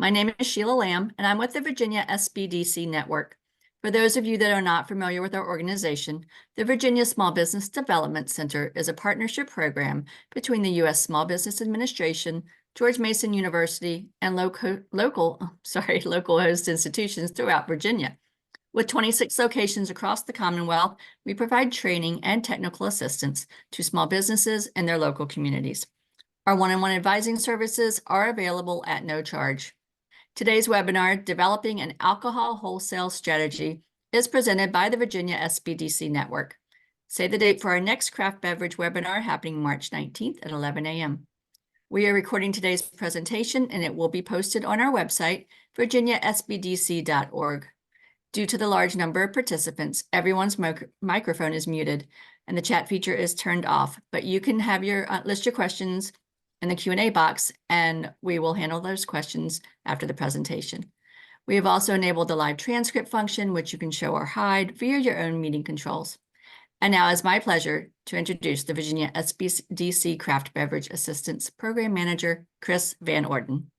My name is Sheila Lamb, and I'm with the Virginia SBDC Network. For those of you that are not familiar with our organization, the Virginia Small Business Development Center is a partnership program between the U.S. Small Business Administration, George Mason University, and local host institutions throughout Virginia. With 26 locations across the Commonwealth, we provide training and technical assistance to small businesses and their local communities. Our one-on-one advising services are available at no charge. Today's webinar, Developing an Alcohol Wholesale Strategy, is presented by the Virginia SBDC Network. Save the date for our next craft beverage webinar happening March 19th at 11 a.m. We are recording today's presentation and it will be posted on our website, virginiasbdc.org. Due to the large number of participants, everyone's microphone is muted and the chat feature is turned off, but you can have your list your questions in the Q&A box, and we will handle those questions after the presentation. We have also enabled the live transcript function, which you can show or hide via your own meeting controls. And now it's my pleasure to introduce the Virginia SBDC Craft Beverage Assistance Program Manager, Chris Van Orden.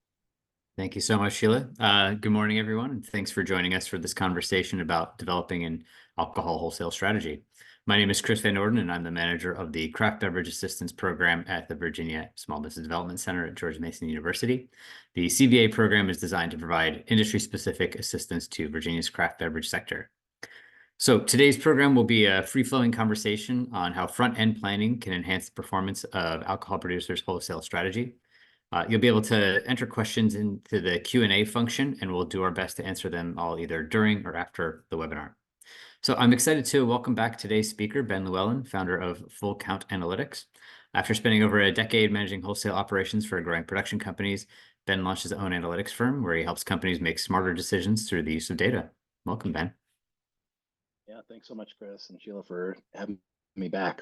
Thank you so much, Sheila. Good morning, everyone, and thanks for joining us for this conversation about developing an alcohol wholesale strategy. My name is Chris Van Orden, and I'm the manager of the Craft Beverage Assistance Program at the Virginia Small Business Development Center at George Mason University. The CBA program is designed to provide industry-specific assistance to Virginia's craft beverage sector. So today's program will be a free-flowing conversation on how front-end planning can enhance the performance of alcohol producers' wholesale strategy. You'll be able to enter questions into the Q&A function, and we'll do our best to answer them all either during or after the webinar. So I'm excited to welcome back today's speaker, Ben Lewellyn, founder of Full Count Analytics. After spending over a decade managing wholesale operations for growing production companies, Ben launched his own analytics firm where he helps companies make smarter decisions through the use of data. Welcome, Ben. Yeah, thanks so much, Chris and Sheila, for having me back.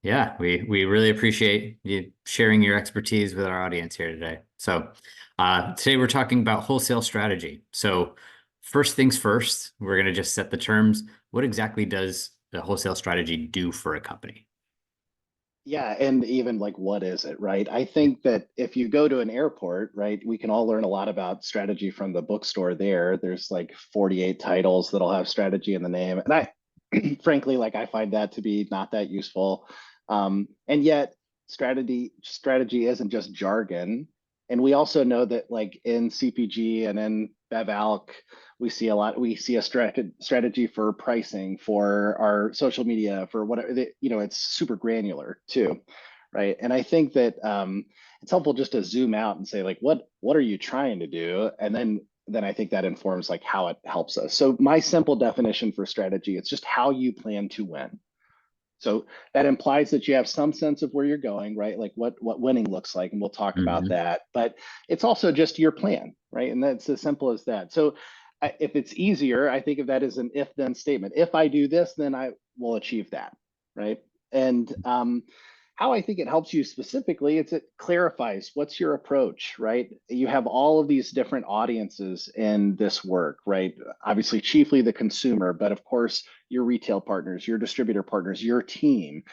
Yeah, we really appreciate you sharing your expertise with our audience here today. So today we're talking about wholesale strategy. So first things first, we're going to just set the terms. What exactly does the wholesale strategy do for a company? Yeah, and even like, what is it, right? I think that if you go to an airport, right, we can all learn a lot about strategy from the bookstore there. There's like 48 titles that'll have strategy in the name. And I, frankly, like I find that to be not that useful. And yet strategy isn't just jargon. And we also know that like in CPG and in BevAlc, we see a strategy for pricing, for our social media, for whatever, it's super granular too, right? And I think that it's helpful just to zoom out and say like, what are you trying to do? And then I think that informs like how it helps us. So my simple definition for strategy, it's just how you plan to win. So that implies that you have some sense of where you're going, right? Like what winning looks like, and we'll talk about that. But it's also just your plan, right? And that's as simple as that. So if it's easier, I think of that as an if-then statement. If I do this, then I will achieve that, right? And how I think it helps you specifically, it clarifies what's your approach, right? You have all of these different audiences in this work, right? Obviously, chiefly the consumer, but of course, your retail partners, your distributor partners, your team.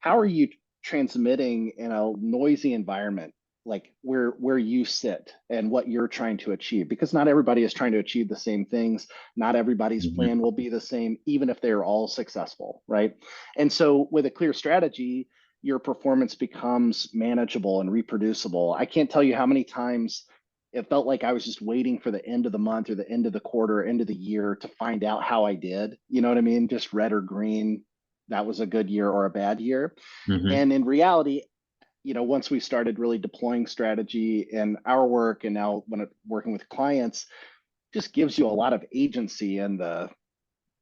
How are you transmitting in a noisy environment, like where you sit and what you're trying to achieve? Because not everybody is trying to achieve the same things. Not everybody's plan will be the same, even if they're all successful, right? And so with a clear strategy, your performance becomes manageable and reproducible. I can't tell you how many times it felt like I was just waiting for the end of the month or the end of the quarter, end of the year to find out how I did. You know what I mean? Just red or green, that was a good year or a bad year. And in reality, once we started really deploying strategy in our work, and now when working with clients, just gives you a lot of agency in the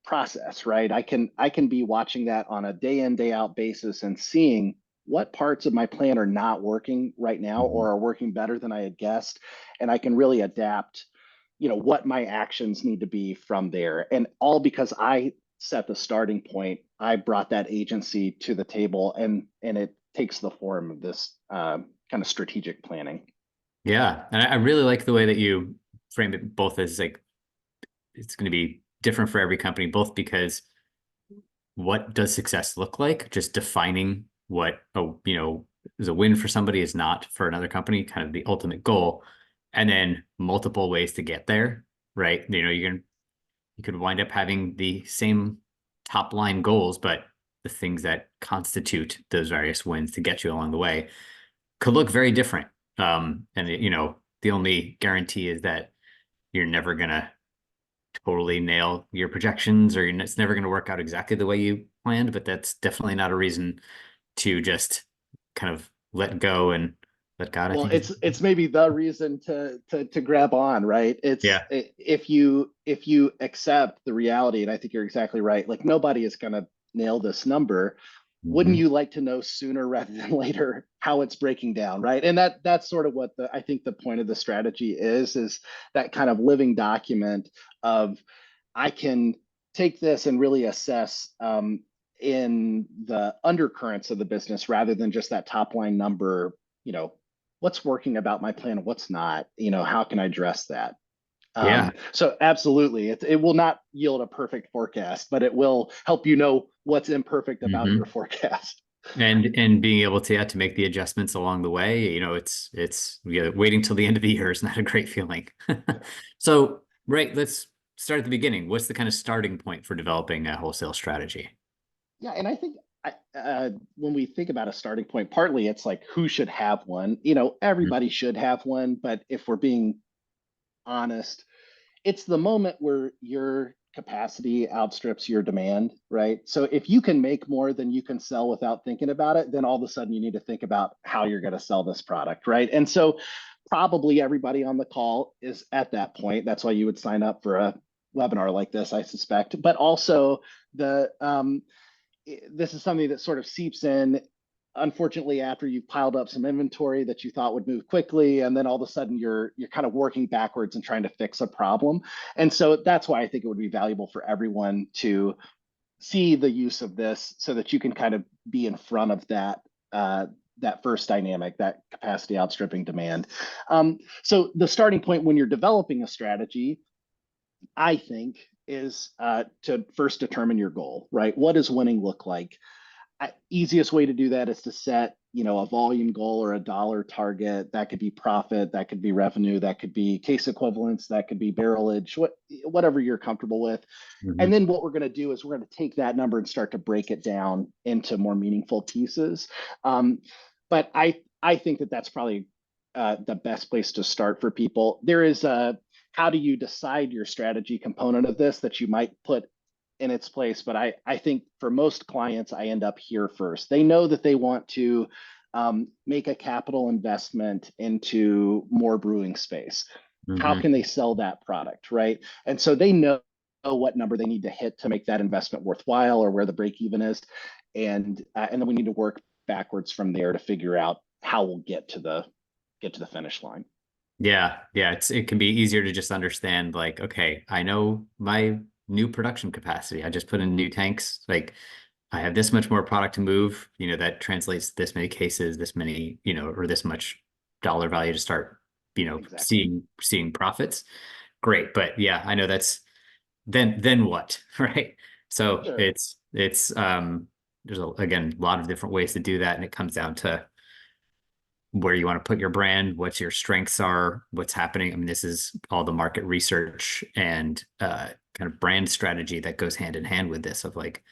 process, right? I can be watching that on a day in, day out basis and seeing what parts of my plan are not working right now or are working better than I had guessed. And I can really adapt, what my actions need to be from there. And all because I set the starting point, I brought that agency to the table, and it takes the form of this kind of strategic planning. Yeah, and I really like the way that you frame it both as like, it's going to be different for every company, both because what does success look like? Just defining what is a win for somebody is not for another company, kind of the ultimate goal. and then multiple ways to get there, right? You could wind up having the same top line goals, but the things that constitute those various wins to get you along the way could look very different. And the only guarantee is that you're never gonna totally nail your projections, or it's never going to work out exactly the way you planned, but that's definitely not a reason to just kind of let go and let God, I Well, think. it's maybe the reason to grab on, right? Yeah. If you accept the reality, and I think you're exactly right, like nobody is going to nail this number. Wouldn't Mhm. you like to know sooner rather than later how it's breaking down, right? And that's sort of what I think the point of the strategy is that kind of living document of, I can take this and really assess in the undercurrents of the business rather than just that top line number, you know, what's working about my plan and what's not, how can I address that? Yeah. So absolutely, it will not yield a perfect forecast, but it will help you know what's imperfect about your Hmm. forecast. And being able to make the adjustments along the way, waiting till the end of the year is not a great feeling. So, right, let's start at the beginning. What's the kind of starting point for developing a wholesale strategy? Yeah, and I think when we think about a starting point, partly it's like who should have one. Everybody should have one, but if we're being honest, it's the moment where your capacity outstrips your demand, right? So if you can make more than you can sell without thinking about it, then all of a sudden you need to think about how you're going to sell this product, right? And so probably everybody on the call is at that point. That's why you would sign up for a webinar like this, I suspect. But also this is something that sort of seeps in, unfortunately, after you've piled up some inventory that you thought would move quickly, and then all of a sudden you're kind of working backwards and trying to fix a problem. And so that's why I think it would be valuable for everyone to see the use of this, so that you can kind of be in front of that first dynamic, that capacity outstripping demand. So the starting point when you're developing a strategy, I think, is to first determine your goal, right? What does winning look like? Easiest way to do that is to set, a volume goal or a dollar target. That could be profit, that could be revenue, that could be case equivalents, that could be barrelage, whatever you're comfortable with. And Mhm. then what we're going to do is we're going to take that number and start to break it down into more meaningful pieces. But I think that that's probably the best place to start for people. There is a how do you decide your strategy component of this that you might put in its place. But I think for most clients, I end up here first. They know that they want to make a capital investment into more brewing space. How Mhm. can they sell that product, right? And so they know what number they need to hit to make that investment worthwhile, or where the break even is, and then we need to work backwards from there to figure out how we'll get to the finish line. Yeah, yeah, it can be easier to just understand, like, okay, I know my new production capacity. I just put in new tanks. Like, I have this much more product to move, that translates to this many cases, this many, or this much dollar value to start, Exactly. seeing profits. Great. But yeah, I know that's then what, right? So Sure. it's there's again a lot of different ways to do that, and it comes down to where you want to put your brand, what your strengths are, what's happening. I mean, this is all the market research and kind of brand strategy that goes hand in hand with this, of like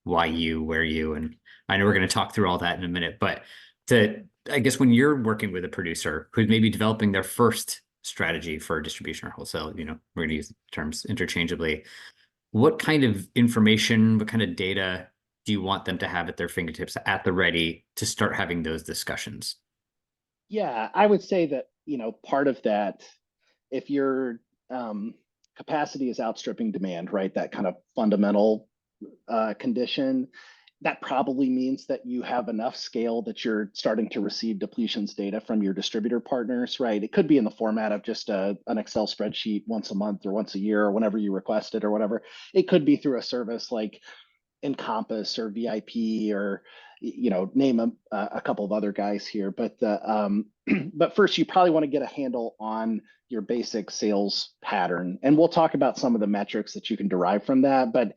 why you, where you, and I know we're going to talk through all that in a minute, but I guess when you're working with a producer who's maybe developing their first strategy for distribution or wholesale, we're going to use the terms interchangeably. What kind of information, what kind of data do you want them to have at their fingertips at the ready to start having those discussions? Yeah, I would say that, part of that, if your capacity is outstripping demand, right, that kind of fundamental condition, that probably means that you have enough scale that you're starting to receive depletions data from your distributor partners, right? It could be in the format of just an Excel spreadsheet once a month or once a year or whenever you request it or whatever. It could be through a service like Encompass or VIP, or name a couple of other guys here. But but first, you probably want to get a handle on your basic sales pattern, and we'll talk about some of the metrics that you can derive from that. But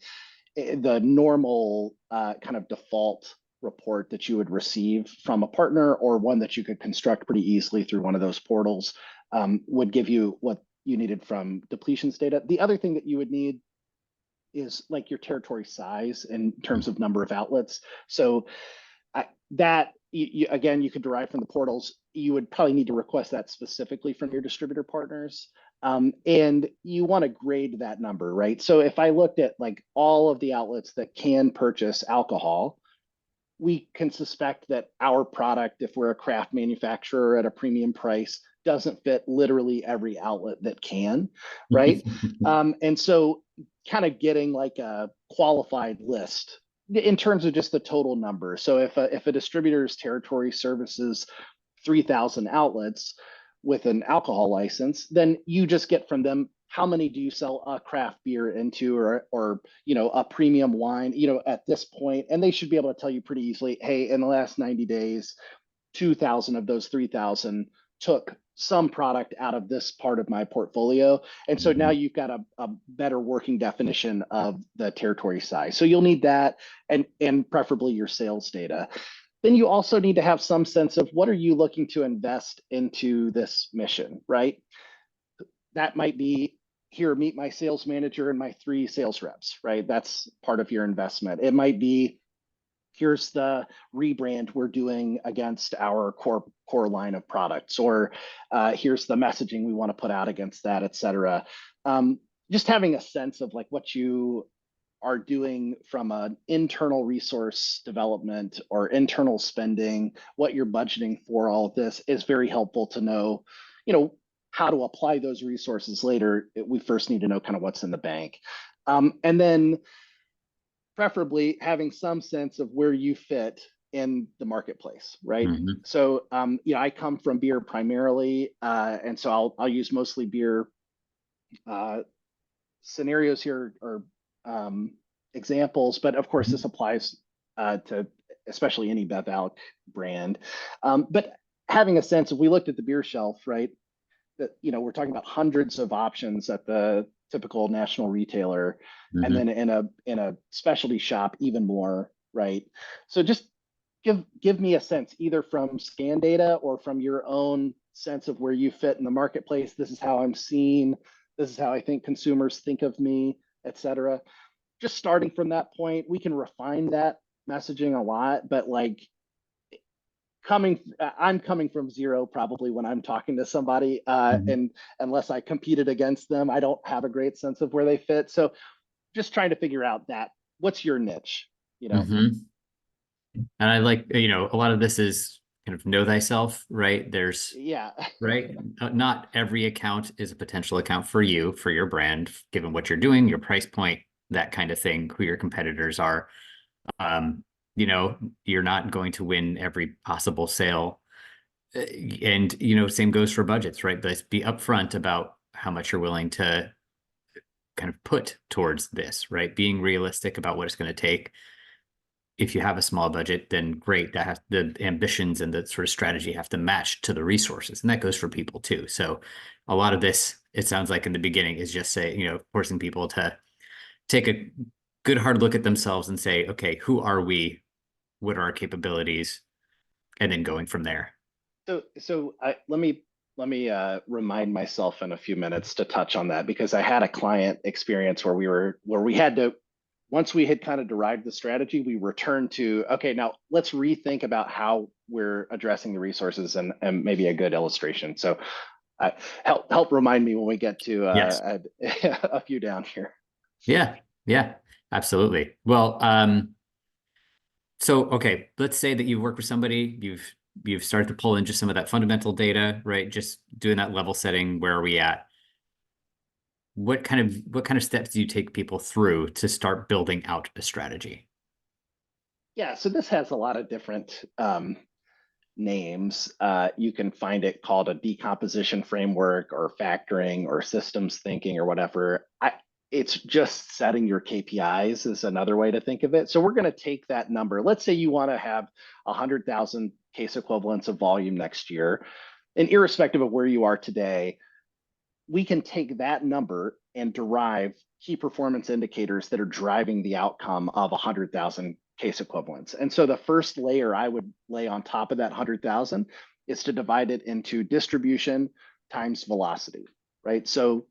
the normal kind of default report that you would receive from a partner, or one that you could construct pretty easily through one of those portals, would give you what you needed from depletions data. The other thing that you would need is like your territory size in terms of number of outlets. So that again, you could derive from the portals. You would probably need to request that specifically from your distributor partners. And you want to grade that number, right? So if I looked at like all of the outlets that can purchase alcohol, we can suspect that our product, if we're a craft manufacturer at a premium price, doesn't fit literally every outlet that can, right? And so kind of getting like a qualified list in terms of just the total number. So if a distributor's territory services 3,000 outlets with an alcohol license, then you just get from them how many do you sell a craft beer into, or a premium wine, at this point, and they should be able to tell you pretty easily, hey, in the last 90 days, 2,000 of those 3,000 took some product out of this part of my portfolio. And so now you've got a better working definition of the territory size. So you'll need that, and preferably your sales data. Then you also need to have some sense of what are you looking to invest into this mission, right? That might be, here, meet my sales manager and my 3 sales reps, right? That's part of your investment. It might be, here's the rebrand we're doing against our core line of products, or here's the messaging we want to put out against that, et cetera. Just having a sense of like what you are doing from an internal resource development or internal spending, what you're budgeting for all of this is very helpful to know, how to apply those resources later. We first need to know kind of what's in the bank. And then preferably having some sense of where you fit in the marketplace, right? So, I come from beer primarily, and so I'll use mostly beer scenarios here, or examples, but of course this applies to especially any Bev Alc brand. But having a sense, if we looked at the beer shelf, right, that we're talking about hundreds of options at the typical national retailer, and then in a specialty shop even more, right? So just give me a sense, either from scan data or from your own sense of where you fit in the marketplace. This is how I'm seen. This is how I think consumers think of me, et cetera. Just starting from that point, we can refine that messaging a lot, but like I'm coming from zero probably when I'm talking to somebody, and unless I competed against them, I don't have a great sense of where they fit. So just trying to figure out that, what's your niche, And I like, a lot of this is kind of know thyself, right? There's, right? Not every account is a potential account for you, for your brand, given what you're doing, your price point, that kind of thing, who your competitors are. You're not going to win every possible sale. And, same goes for budgets, right? Let's be upfront about how much you're willing to kind of put towards this, right? Being realistic about what it's going to take. If you have a small budget, then great. The ambitions and the sort of strategy have to match to the resources. And that goes for people too. So a lot of this, it sounds like in the beginning, is just forcing people to take a good hard look at themselves and say, okay, who are we? What are our capabilities? And then going from there. So let me remind myself in a few minutes to touch on that, because I had a client experience where we had to, once we had kind of derived the strategy, we returned to, okay, now let's rethink about how we're addressing the resources, and maybe a good illustration. So help remind me when we get to a few down here. Yeah, absolutely. Well, so, okay, let's say that you work with somebody, you've started to pull in just some of that fundamental data, right? Just doing that level setting. Where are we at? What kind of steps do you take people through to start building out a strategy? Yeah, so this has a lot of different names. You can find it called a decomposition framework, or factoring, or systems thinking, or whatever. It's just setting your KPIs is another way to think of it. So we're going to take that number. Let's say you want to have 100,000 case equivalents of volume next year, and irrespective of where you are today, we can take that number and derive key performance indicators that are driving the outcome of 100,000 case equivalents. And so the first layer I would lay on top of that 100,000 is to divide it into distribution, times velocity, right? So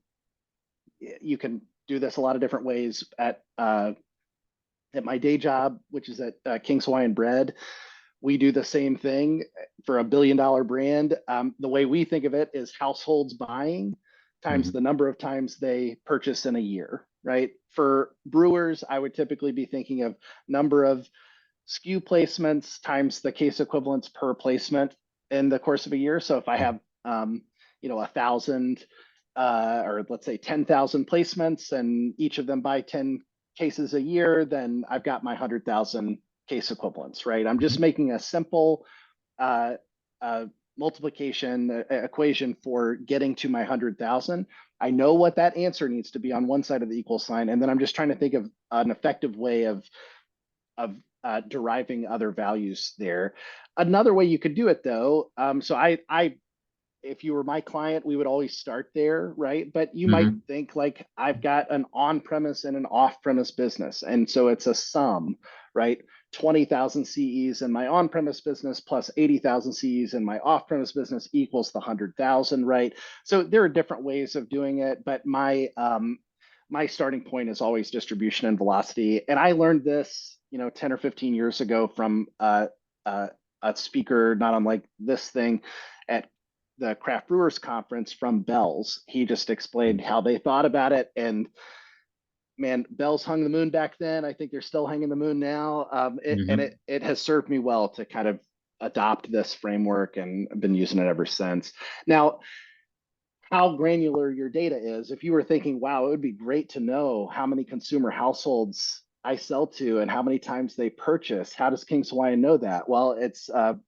you can do this a lot of different ways at my day job, which is at King's Hawaiian Bread. We do the same thing for $1 billion brand. The way we think of it is households buying times the number of times they purchase in a year, right? For brewers, I would typically be thinking of number of SKU placements times the case equivalents per placement in the course of a year. So if I have, 1,000 or let's say 10,000 placements and each of them buy 10 cases a year, then I've got my 100,000 case equivalents, right? I'm just making a simple multiplication equation for getting to my 100,000. I know what that answer needs to be on one side of the equal sign, and then I'm just trying to think of an effective way of deriving other values there. Another way you could do it, though, so I if you were my client, we would always start there, right? But you might think like, I've got an on-premise and an off-premise business. And so it's a sum, right? 20,000 CEs in my on-premise business plus 80,000 CEs in my off-premise business equals the 100,000, right? So there are different ways of doing it, but my starting point is always distribution and velocity. And I learned this, 10 or 15 years ago from a speaker, not unlike this thing, at the Craft Brewers Conference from Bell's. He just explained how they thought about it. And man, Bell's hung the moon back then. I think they're still hanging the moon now. And it has served me well to kind of adopt this framework, and I've been using it ever since. Now, how granular your data is, if you were thinking, wow, it would be great to know how many consumer households I sell to and how many times they purchase, how does King's Hawaiian know that? Well, it's a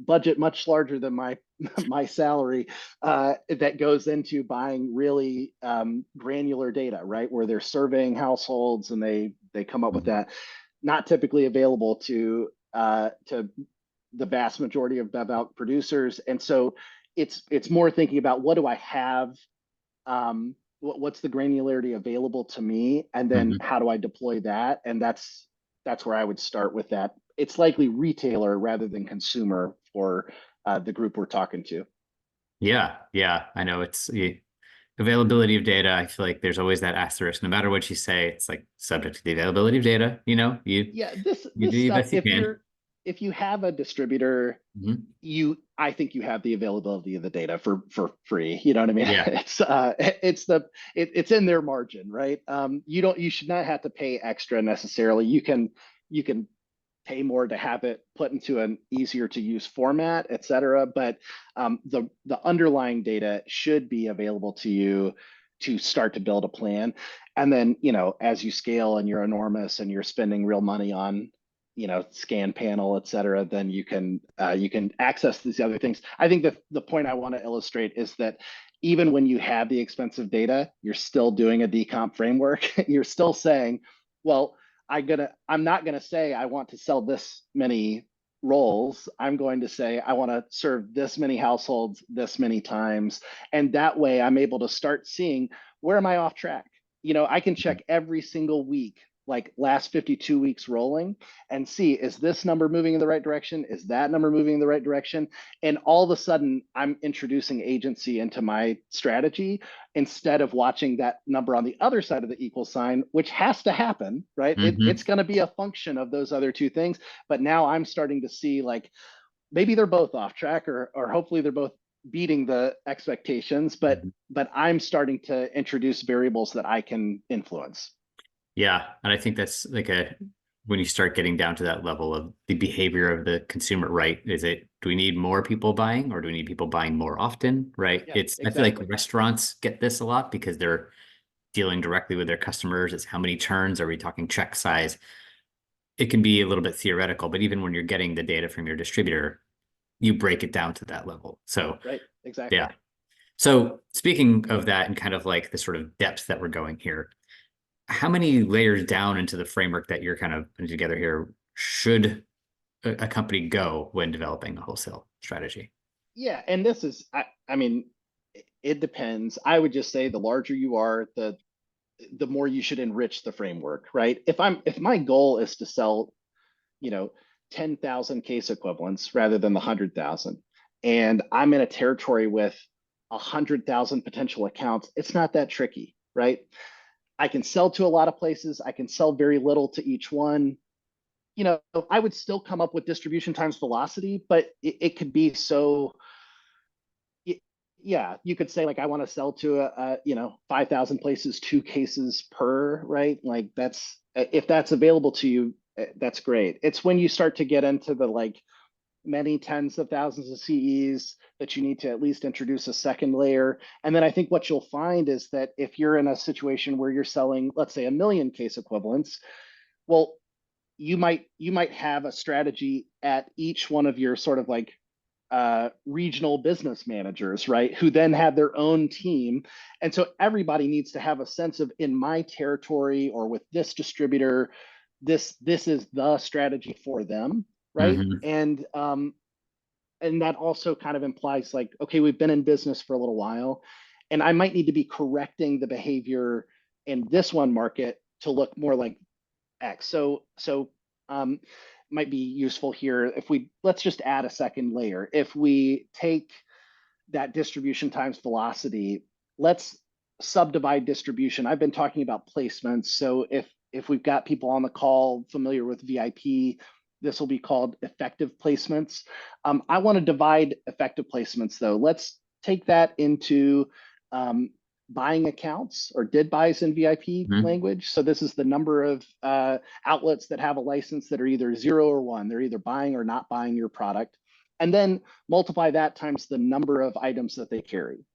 budget much larger than my salary that goes into buying really granular data, right? Where they're surveying households and they come up with that. Not typically available to the vast majority of bev alc producers. And so it's more thinking about, what do I have? What's the granularity available to me? And then how do I deploy that? And that's where I would start with that. It's likely retailer rather than consumer for the group we're talking to. Yeah, I know it's the availability of data. I feel like there's always that asterisk. No matter what you say, it's like subject to the availability of data. You do your best you can. If you have a distributor, I think you have the availability of the data for free. You know what I mean? Yeah. It's in their margin, right? You should not have to pay extra necessarily. You can pay more to have it put into an easier to use format, et cetera. But the underlying data should be available to you to start to build a plan. And then, as you scale and you're enormous and you're spending real money on, scan panel, et cetera, then you can access these other things. I think that the point I want to illustrate is that even when you have the expensive data, you're still doing a decomp framework. You're still saying, well, I'm not gonna say I want to sell this many rolls. I'm going to say I want to serve this many households this many times. And that way I'm able to start seeing, where am I off track? I can check every single week, like last 52 weeks rolling, and see, is this number moving in the right direction? Is that number moving in the right direction? And all of a sudden I'm introducing agency into my strategy instead of watching that number on the other side of the equal sign, which has to happen, right? It's going to be a function of those other two things. But now I'm starting to see, like, maybe they're both off track, or hopefully they're both beating the expectations, but I'm starting to introduce variables that I can influence. Yeah. And I think that's like when you start getting down to that level of the behavior of the consumer, right? Do we need more people buying, or do we need people buying more often? Right. Yeah, I feel like restaurants get this a lot because they're dealing directly with their customers. It's how many turns, are we talking check size? It can be a little bit theoretical, but even when you're getting the data from your distributor, you break it down to that level. So, right. Exactly. Yeah. So speaking of that, and kind of like the sort of depth that we're going here, how many layers down into the framework that you're kind of putting together here should a company go when developing a wholesale strategy? Yeah, and this is, I mean, it depends. I would just say the larger you are, the more you should enrich the framework, right? If my goal is to sell, 10,000 case equivalents rather than the 100,000, and I'm in a territory with 100,000 potential accounts, it's not that tricky, right? I can sell to a lot of places. I can sell very little to each one. You know, I would still come up with distribution times velocity, but it could be so, yeah, you could say like, I want to sell to you know, 5,000 places, 2 cases per, right? Like that's, if that's available to you, that's great. It's when you start to get into the like many tens of thousands of CEs that you need to at least introduce a second layer. And then I think what you'll find is that if you're in a situation where you're selling, let's say 1 million case equivalents, well, you might have a strategy at each one of your sort of like regional business managers, right? Who then have their own team. And so everybody needs to have a sense of, in my territory or with this distributor, this is the strategy for them, right? And that also kind of implies like, okay, we've been in business for a little while, and I might need to be correcting the behavior in this one market to look more like X. So might be useful here if let's just add a second layer. If we take that distribution times velocity, let's subdivide distribution. I've been talking about placements. So if we've got people on the call familiar with VIP, this will be called effective placements. I want to divide effective placements though. Let's take that into buying accounts or did buys in VIP language. So this is the number of outlets that have a license that are either 0 or 1. They're either buying or not buying your product. And then multiply that times the number of items that they carry.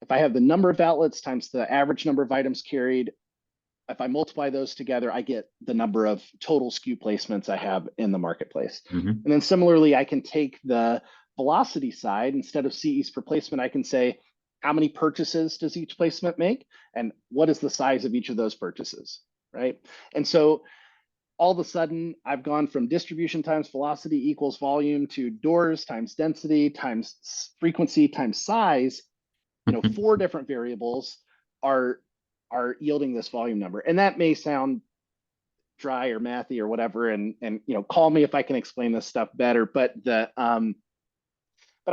If I have the number of outlets times the average number of items carried, if I multiply those together, I get the number of total SKU placements I have in the marketplace. And then similarly, I can take the velocity side. Instead of CEs per placement, I can say, how many purchases does each placement make? And what is the size of each of those purchases, right? And so all of a sudden, I've gone from distribution times velocity equals volume to doors times density times frequency times size. You know, 4 different variables are yielding this volume number. And that may sound dry or mathy or whatever, and you know, call me if I can explain this stuff better. But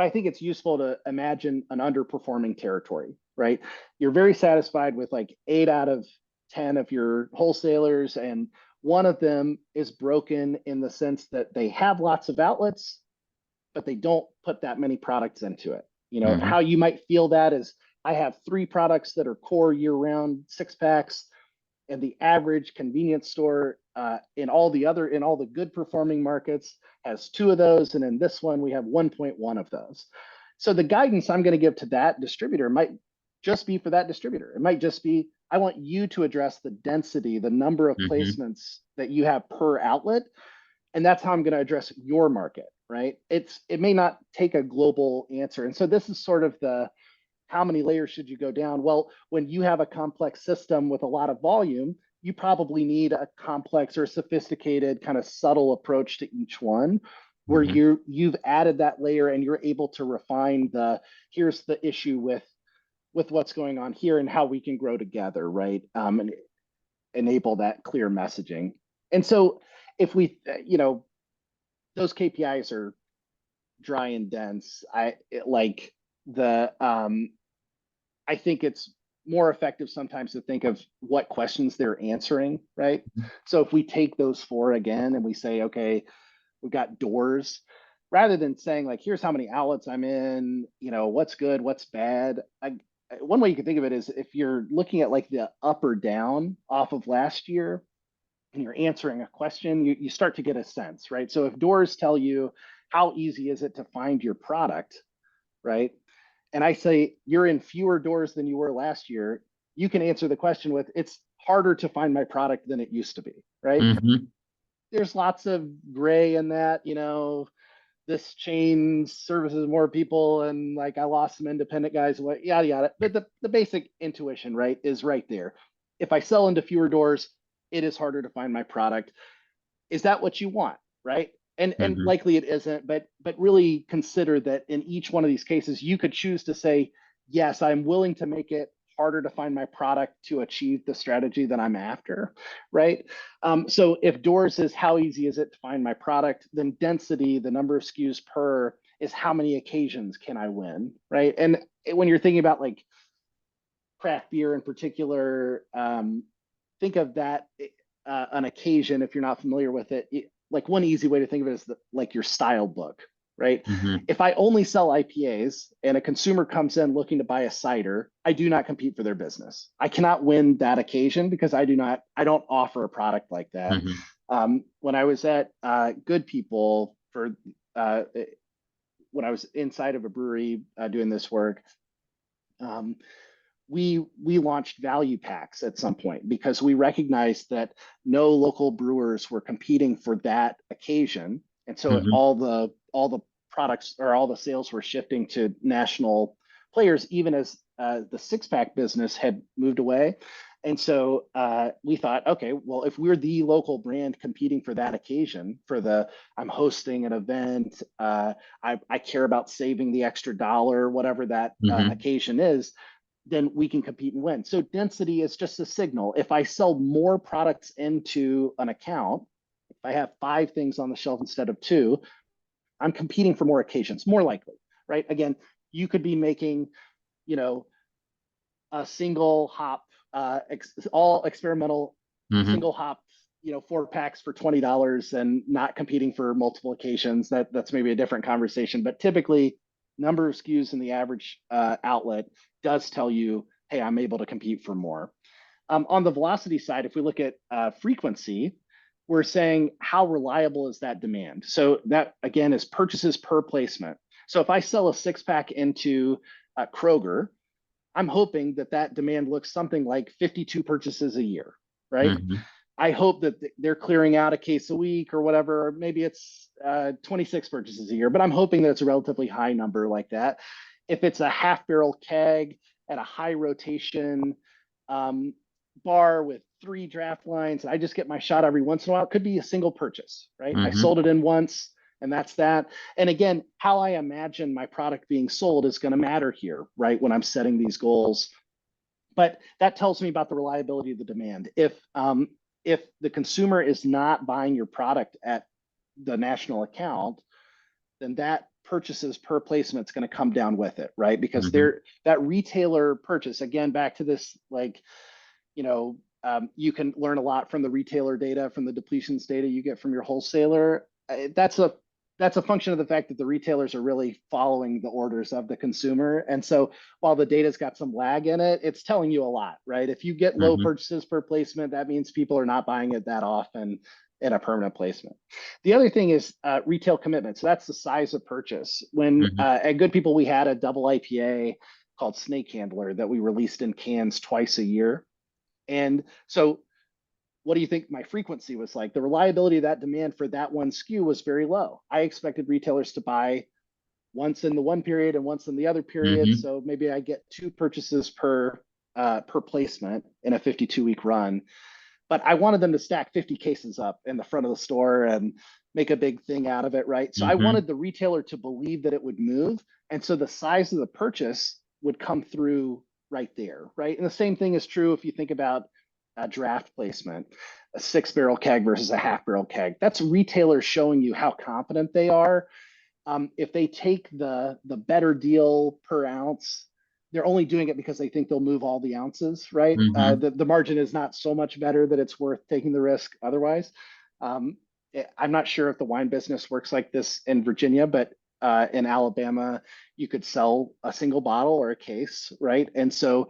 I think it's useful to imagine an underperforming territory, right? You're very satisfied with like 8 out of 10 of your wholesalers, and one of them is broken in the sense that they have lots of outlets, but they don't put that many products into it. You know, how you might feel that is, I have 3 products that are core year-round 6-packs, and the average convenience store in all the good performing markets has 2 of those, and in this one we have 1.1 of those. So the guidance I'm going to give to that distributor might just be for that distributor. It might just be, I want you to address the density, the number of placements that you have per outlet, and that's how I'm going to address your market, right? It may not take a global answer. And so this is sort of the, how many layers should you go down? Well, when you have a complex system with a lot of volume, you probably need a complex or sophisticated kind of subtle approach to each one, where you've added that layer and you're able to refine here's the issue with what's going on here and how we can grow together, right? And enable that clear messaging. And so if we, you know, those KPIs are dry and dense, I think it's more effective sometimes to think of what questions they're answering, right? So if we take those 4 again and we say, okay, we've got doors, rather than saying like, here's how many outlets I'm in, you know, what's good, what's bad. One way you can think of it is if you're looking at like the up or down off of last year and you're answering a question, you start to get a sense, right? So if doors tell you, how easy is it to find your product, right? And I say, you're in fewer doors than you were last year, you can answer the question with, it's harder to find my product than it used to be, right? There's lots of gray in that, you know, this chain services more people and like I lost some independent guys, what yada yada. But the basic intuition, right, is right there. If I sell into fewer doors, it is harder to find my product. Is that what you want, right? And likely it isn't, but really consider that in each one of these cases, you could choose to say, yes, I'm willing to make it harder to find my product to achieve the strategy that I'm after, right? So if doors is how easy is it to find my product, then density, the number of SKUs per, is how many occasions can I win, right? And when you're thinking about like craft beer in particular, think of that an occasion, if you're not familiar with it, like one easy way to think of it is like your style book, right? Mm-hmm. If I only sell IPAs and a consumer comes in looking to buy a cider, I do not compete for their business. I cannot win that occasion because I don't offer a product like that. Mm-hmm. When I was at Good People when I was inside of a brewery doing this work, we launched value packs at some point because we recognized that no local brewers were competing for that occasion, and so Mm-hmm. all the products or all the sales were shifting to national players, even as the six-pack business had moved away. And so we thought, okay, well, if we're the local brand competing for that occasion, I'm hosting an event, I care about saving the extra dollar, whatever that Mm-hmm. occasion is, then we can compete and win. So density is just a signal. If I sell more products into an account, if I have 5 things on the shelf instead of 2, I'm competing for more occasions, more likely, right? Again, you could be making, a single hop, all experimental Mm-hmm. single hop, 4 packs for $20 and not competing for multiple occasions. That's maybe a different conversation, but typically number of SKUs in the average outlet does tell you, hey, I'm able to compete for more. On the velocity side, if we look at frequency, we're saying how reliable is that demand? So that again is purchases per placement. So if I sell a 6-pack into Kroger, I'm hoping that demand looks something like 52 purchases a year, right? Mm-hmm. I hope that they're clearing out a case a week or whatever. Or maybe it's 26 purchases a year, but I'm hoping that it's a relatively high number like that. If it's a half barrel keg at a high rotation bar with 3 draft lines, and I just get my shot every once in a while, it could be a single purchase, right? I Mm-hmm. sold it in once and that's that. And again, how I imagine my product being sold is going to matter here, right? When I'm setting these goals. But that tells me about the reliability of the demand. If the consumer is not buying your product at the national account, then that purchases per placement is going to come down with it, right? Because Mm-hmm. that retailer purchase, again, back to this, like, you can learn a lot from the retailer data, from the depletions data you get from your wholesaler. That's a function of the fact that the retailers are really following the orders of the consumer. And so while the data's got some lag in it, it's telling you a lot, right? If you get low Mm-hmm. purchases per placement, that means people are not buying it that often in a permanent placement. The other thing is retail commitment. So that's the size of purchase. When Mm-hmm. at Good People, we had a double IPA called Snake Handler that we released in cans twice a year. And so what do you think my frequency was like? The reliability of that demand for that one SKU was very low. I expected retailers to buy once in the one period and once in the other period. Mm-hmm. So maybe I get 2 purchases per placement in a 52-week run. But I wanted them to stack 50 cases up in the front of the store and make a big thing out of it, right? So I Mm-hmm. wanted the retailer to believe that it would move. And so the size of the purchase would come through right there, right? And the same thing is true if you think about a draft placement, a 6-barrel keg versus a half-barrel keg. That's retailers showing you how confident they are. If they take the better deal per ounce, they're only doing it because they think they'll move all the ounces, right? Mm-hmm. The margin is not so much better that it's worth taking the risk otherwise. I'm not sure if the wine business works like this in Virginia, but in Alabama, you could sell a single bottle or a case, right? And so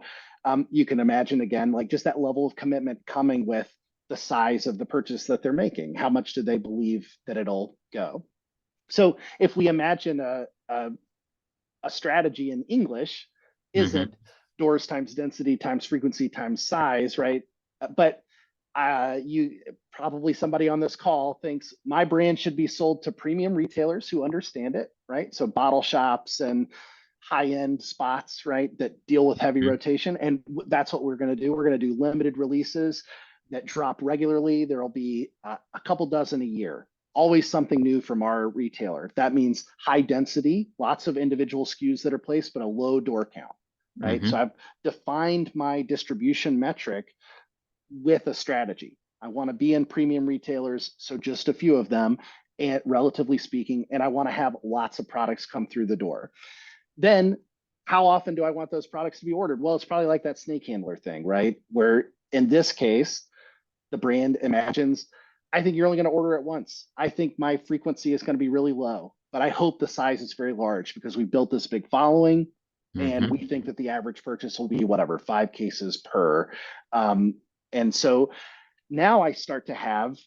you can imagine, again, like just that level of commitment coming with the size of the purchase that they're making. How much do they believe that it'll go? So if we imagine a strategy in English, is Mm-hmm. it doors times density times frequency times size, right? But you probably somebody on this call thinks my brand should be sold to premium retailers who understand it, right? So bottle shops and high-end spots, right, that deal with heavy rotation. And that's what we're going to do. We're going to do limited releases that drop regularly. There'll be a couple dozen a year. Always something new from our retailer. That means high density, lots of individual SKUs that are placed, but a low door count, right? Mm-hmm. So I've defined my distribution metric with a strategy. I want to be in premium retailers, so just a few of them, and relatively speaking, and I want to have lots of products come through the door. Then how often do I want those products to be ordered? Well, it's probably like that snake handler thing, right? Where in this case, the brand imagines, I think you're only going to order it once. I think my frequency is going to be really low, but I hope the size is very large because we built this big following and we think that the average purchase will be whatever, 5 cases per. And so now I start to have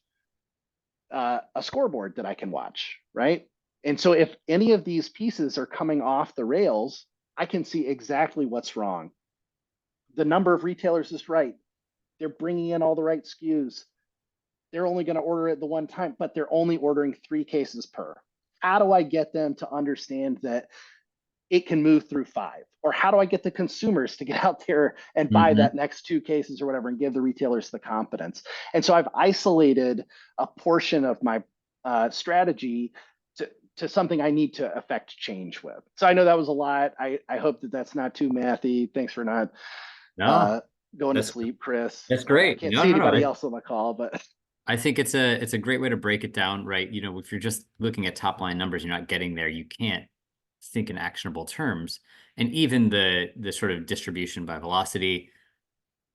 a scoreboard that I can watch, right? And so if any of these pieces are coming off the rails, I can see exactly what's wrong. The number of retailers is right. They're bringing in all the right SKUs. They're only going to order it the one time, but they're only ordering 3 cases per. How do I get them to understand that it can move through 5? Or how do I get the consumers to get out there and buy that next 2 cases or whatever and give the retailers the confidence? And so I've isolated a portion of my strategy to something I need to affect change with. So I know that was a lot. I hope that that's not too mathy. Thanks for not going to sleep, Chris. That's great. I can't see anybody else on the call, but I think it's a great way to break it down, right? You know, if you're just looking at top line numbers, you're not getting there. You can't think in actionable terms. And even the sort of distribution by velocity.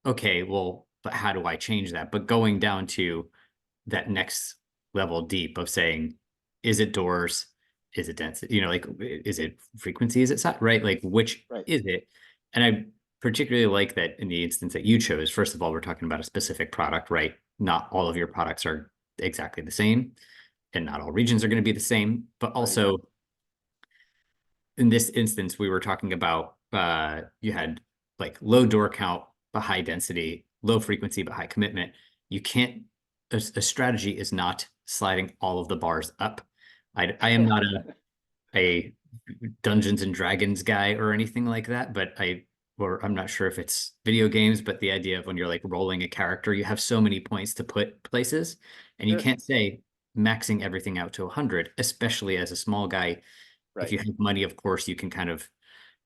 Okay, well, but how do I change that? But going down to that next level deep of saying, is it doors? Is it density? You know, like, is it frequency? Is it size? Right? Like, which is it? And I particularly like that in the instance that you chose. First of all, we're talking about a specific product, right? Not all of your products are exactly the same, and not all regions are going to be the same. But also, in this instance, we were talking about you had like low door count but high density, low frequency but high commitment. You can't. A strategy is not sliding all of the bars up. I am not a Dungeons and Dragons guy or anything like that, but I'm not sure if it's video games, but the idea of when you're like rolling a character, you have so many points to put places, and you can't say maxing everything out to 100, especially as a small guy. If you have money, of course, you can kind of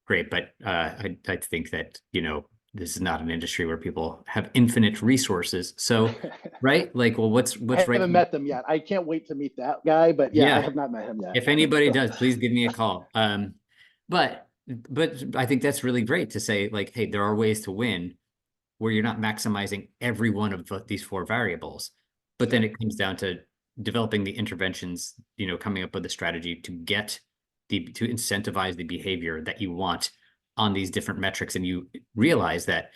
great, but I think that, you know, this is not an industry where people have infinite resources. So, right? Like, well, what's I haven't met them yet. I can't wait to meet that guy, but yeah, I have not met him yet. If anybody does, please give me a call. But I think that's really great to say, like, hey, there are ways to win where you're not maximizing every one of these 4 variables. But then it comes down to developing the interventions, you know, coming up with a strategy to get to incentivize the behavior that you want on these different metrics. And you realize that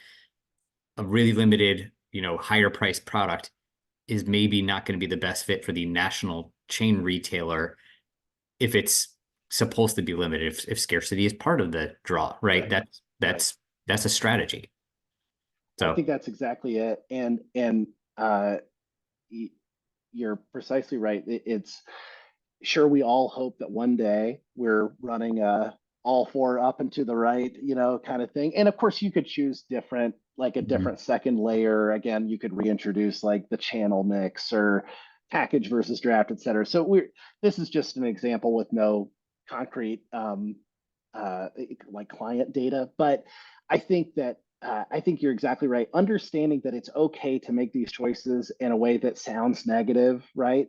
a really limited, you know, higher priced product is maybe not going to be the best fit for the national chain retailer if it's supposed to be limited, if scarcity is part of the draw, right? That's a strategy. So I think that's exactly it. And you're precisely right. It's sure we all hope that one day we're running all 4 up and to the right, you know, kind of thing. And of course you could choose different, like a different second layer. Again, you could reintroduce like the channel mix or package versus draft, et cetera. So this is just an example with no concrete like client data, but I think that I think you're exactly right. Understanding that it's okay to make these choices in a way that sounds negative, right?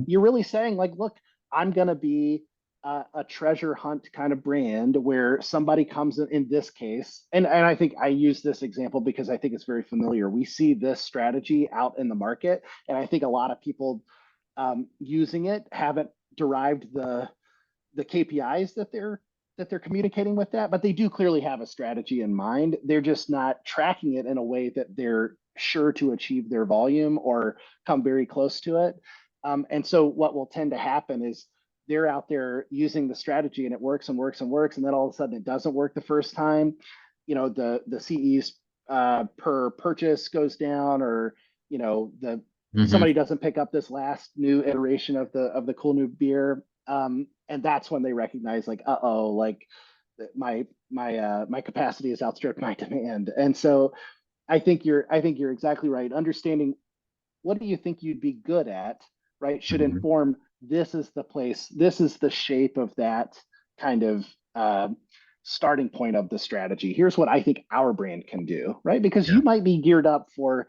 You're really saying like, look, I'm going to be a treasure hunt kind of brand where somebody comes in this case, and I think I use this example because I think it's very familiar. We see this strategy out in the market, and I think a lot of people using it haven't derived the KPIs that they're communicating with that, but they do clearly have a strategy in mind. They're just not tracking it in a way that they're sure to achieve their volume or come very close to it. And so what will tend to happen is they're out there using the strategy and it works and works and works. And then all of a sudden it doesn't work the first time. You know, the CEs per purchase goes down, or, you know, somebody doesn't pick up this last new iteration of the cool new beer. And that's when they recognize like, like my capacity has outstripped my demand. And so I think you're exactly right. Understanding what do you think you'd be good at, right, should inform this is the place, this is the shape of that kind of starting point of the strategy. Here's what I think our brand can do, right? Because you might be geared up for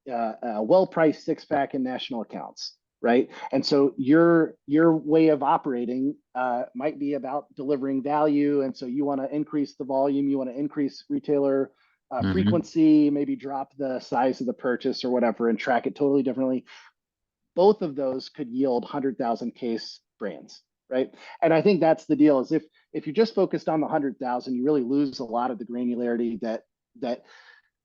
a well-priced 6-pack in national accounts. right? And so your way of operating might be about delivering value, and so you want to increase the volume, you want to increase retailer frequency, maybe drop the size of the purchase or whatever, and track it totally differently. Both of those could yield 100,000 case brands, right? And I think that's the deal, is if you're just focused on the 100,000, you really lose a lot of the granularity that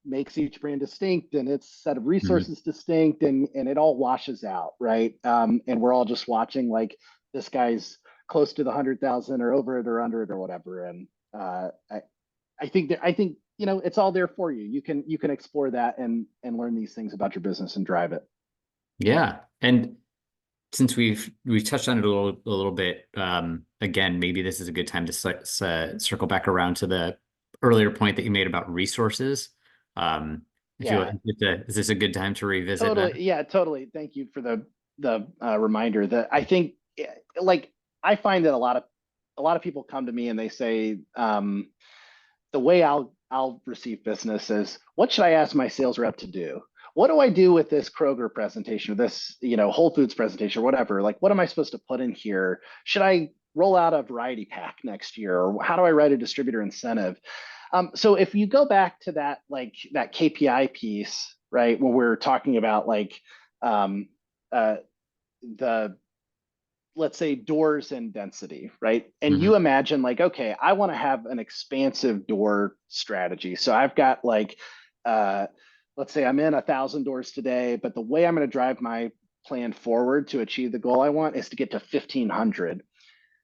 makes each brand distinct and its set of resources distinct, and it all washes out, right? And we're all just watching like this guy's close to the 100,000 or over it or under it or whatever. And I think it's all there for you. You can explore that and learn these things about your business and drive it. Yeah. And since we've touched on it a little bit, again, maybe this is a good time to circle back around to the earlier point that you made about resources. Is this a good time to revisit totally that? Yeah, totally. Thank you for the reminder. That I think, like, I find that a lot of people come to me and they say, the way I'll receive business is, what should I ask my sales rep to do? What do I do with this Kroger presentation or this, Whole Foods presentation or whatever? Like, what am I supposed to put in here? Should I roll out a variety pack next year? Or how do I write a distributor incentive? So if you go back to that, like that KPI piece, right, when we're talking about like the, let's say, doors and density, right? And you imagine like, okay, I want to have an expansive door strategy. So I've got like, let's say I'm in 1,000 doors today, but the way I'm going to drive my plan forward to achieve the goal I want is to get to 1,500.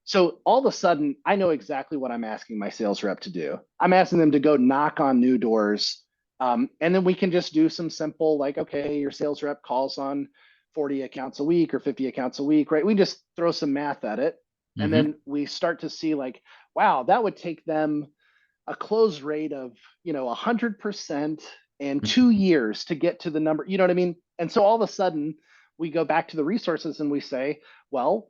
So all of a sudden, I know exactly what I'm asking my sales rep to do. I'm asking them to go knock on new doors. And then we can just do some simple, like, okay, your sales rep calls on 40 accounts a week or 50 accounts a week, right? We just throw some math at it. And then we start to see like, wow, that would take them a close rate of, 100% and 2 years to get to the number, you know what I mean? And so all of a sudden we go back to the resources and we say, well,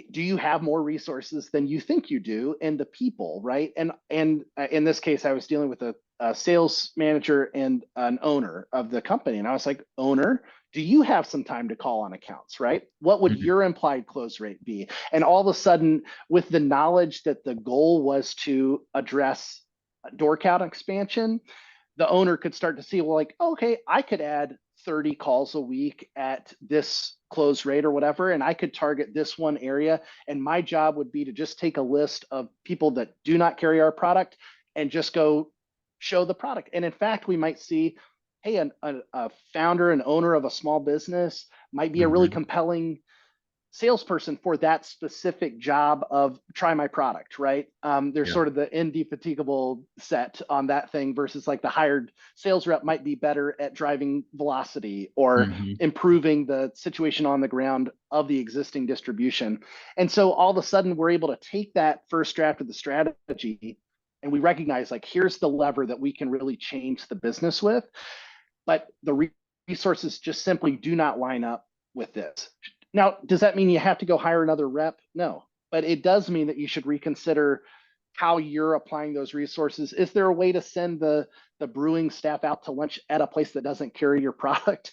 do you have more resources than you think you do, and the people, right? And in this case, I was dealing with a sales manager and an owner of the company, and I was like, owner, do you have some time to call on accounts, right? What would your implied close rate be? And all of a sudden, with the knowledge that the goal was to address door count expansion, the owner could start to see, well, like, okay, I could add 30 calls a week at this close rate or whatever, and I could target this one area. And my job would be to just take a list of people that do not carry our product and just go show the product. And in fact, we might see, hey, a founder and owner of a small business might be a really compelling salesperson for that specific job of try my product, right? There's sort of the indefatigable set on that thing versus like the hired sales rep might be better at driving velocity or improving the situation on the ground of the existing distribution. And so all of a sudden we're able to take that first draft of the strategy and we recognize like, here's the lever that we can really change the business with, but the resources just simply do not line up with this. Now, does that mean you have to go hire another rep? No, but it does mean that you should reconsider how you're applying those resources. Is there a way to send the brewing staff out to lunch at a place that doesn't carry your product,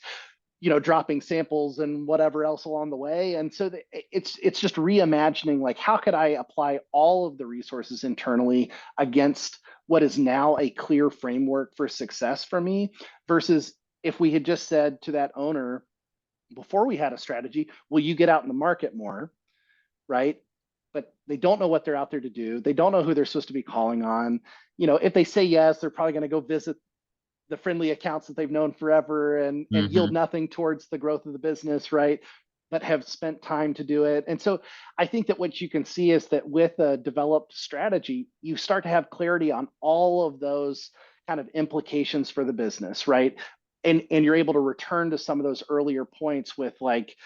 dropping samples and whatever else along the way? And so it's just reimagining, like, how could I apply all of the resources internally against what is now a clear framework for success for me, versus if we had just said to that owner, before we had a strategy, will you get out in the market more, right? But they don't know what they're out there to do. They don't know who they're supposed to be calling on. If they say yes, they're probably going to go visit the friendly accounts that they've known forever and yield nothing towards the growth of the business, right? But have spent time to do it. And so I think that what you can see is that with a developed strategy, you start to have clarity on all of those kind of implications for the business, right? And you're able to return to some of those earlier points with like,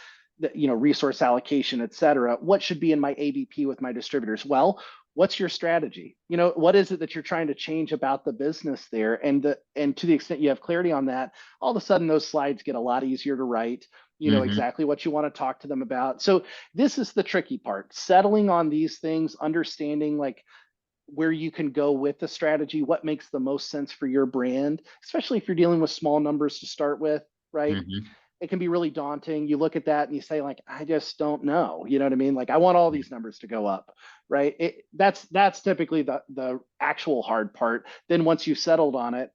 resource allocation, et cetera. What should be in my ABP with my distributors? Well, what's your strategy? What is it that you're trying to change about the business there? And to the extent you have clarity on that, all of a sudden those slides get a lot easier to write. You know exactly what you want to talk to them about. So this is the tricky part, settling on these things, understanding like where you can go with the strategy, what makes the most sense for your brand, especially if you're dealing with small numbers to start with, right? it can be really daunting. You look at that and you say, like, I just don't know. You know what I mean? Like, I want all these numbers to go up, right? That's typically the actual hard part. Then once you've settled on it,